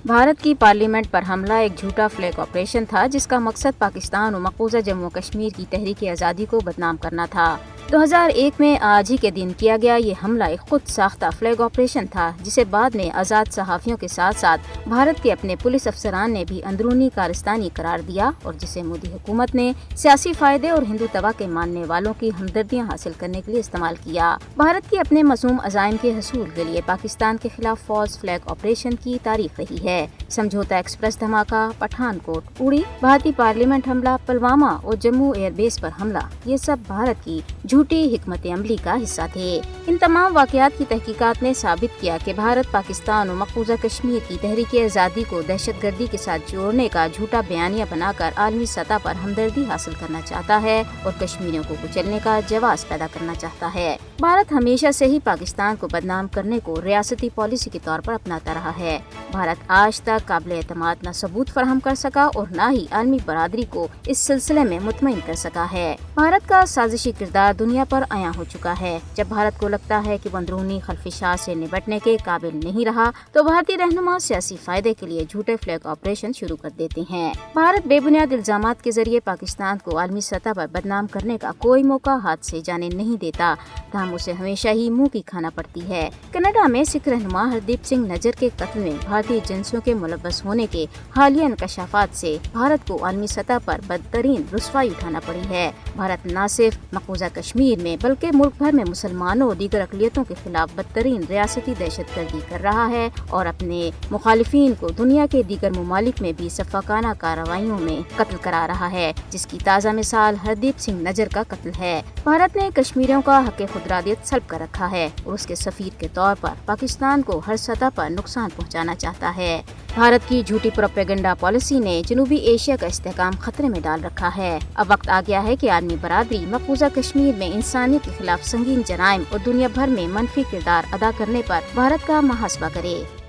भारत की पार्लियामेंट पर हमला एक झूठा फ्लैग ऑपरेशन था जिसका मकसद पाकिस्तान और मकबूजा जम्मू कश्मीर की तहरीक आज़ादी को बदनाम करना था। 2001 में आज ही के दिन किया गया ये हमला एक खुद साख्ता फ्लैग ऑपरेशन था जिसे बाद में आज़ाद सहाफ़ियों के साथ साथ भारत के अपने पुलिस अफसरान ने भी अंदरूनी कारस्तानी करार दिया और जिसे मोदी हुकूमत ने सियासी फायदे और हिंदू तवा के मानने वालों की हमदर्दियाँ हासिल करने के लिए इस्तेमाल किया। भारत के अपने मसूम अज़ाइम के हसूल के लिए पाकिस्तान के खिलाफ फॉल्स फ्लैग ऑपरेशन की तारीफ रही है। समझौता एक्सप्रेस धमाका, पठानकोट, उड़ी, भारतीय पार्लियामेंट हमला, पुलवामा और जम्मू एयरबेस पर हमला, ये सब भारत की झूठी हिकमत अमली का हिस्सा थे। इन तमाम वाक़यात की तहकीकात ने साबित किया कि भारत पाकिस्तान और मकबूजा कश्मीर की तहरीक आज़ादी को दहशतगर्दी के साथ जोड़ने का झूठा बयानिया बनाकर आलमी सतह पर हमदर्दी हासिल करना चाहता है और कश्मीरियों को कुचलने का जवाब पैदा करना चाहता है। भारत हमेशा से ही पाकिस्तान को बदनाम करने को रियासती पॉलिसी के तौर पर अपनाता रहा है। भारत आज तक काबिल एतमाद न सबूत फराहम कर सका और न ही आलमी बरादरी को इस सिलसिले में मुतमईन कर सका है। भारत का साजिशी किरदार दुनिया पर आया हो चुका है। जब भारत को लगता है कि वो अंदरूनी खलफिशात से निपटने के काबिल नहीं रहा तो भारतीय रहनुमा सियासी फायदे के लिए झूठे फ्लैग ऑपरेशन शुरू कर देते हैं। भारत बेबुनियाद इल्जामात के जरिए पाकिस्तान को आलमी सतह पर बदनाम करने का कोई मौका हाथ से जाने नहीं देता। हम उसे हमेशा ही मुंह की खाना पड़ती है। कनाडा में सिख रहनुमा हरदीप सिंह नज्जर के कत्ल में भारतीय एजेंसियों के मुलव्वस होने के हालिया इंकशाफात से भारत को आलमी सतह पर बदतरीन रुस्वाई उठाना पड़ी है। भारत न सिर्फ मकबूजा कश्मीर में बल्कि मुल्क भर में मुसलमानों और दीगर अक़लियतों के खिलाफ बदतरीन रियासती दहशतगर्दी कर रहा है और अपने मुखालिफिन को दुनिया के दीगर ममालिक में भी सफ़ाकाना कार्रवाइयों में कत्ल करा रहा है, जिसकी ताज़ा मिसाल हरदीप सिंह नज्जर का कत्ल है। भारत ने कश्मीरियों का हक़ खुदरादियत सल्ब कर रखा है और उसके सफीर के तौर पर पाकिस्तान को हर सतह पर नुकसान पहुंचाना चाहता है। भारत की झूठी प्रोपेगेंडा पॉलिसी ने जनूबी एशिया का इस्तेहकाम खतरे में डाल रखा है। अब वक्त आ गया है कि आलमी बरादरी मकबूजा कश्मीर में इंसानियत के खिलाफ संगीन जराइम और दुनिया भर में मनफी किरदार अदा करने पर भारत का मुहासबा करे।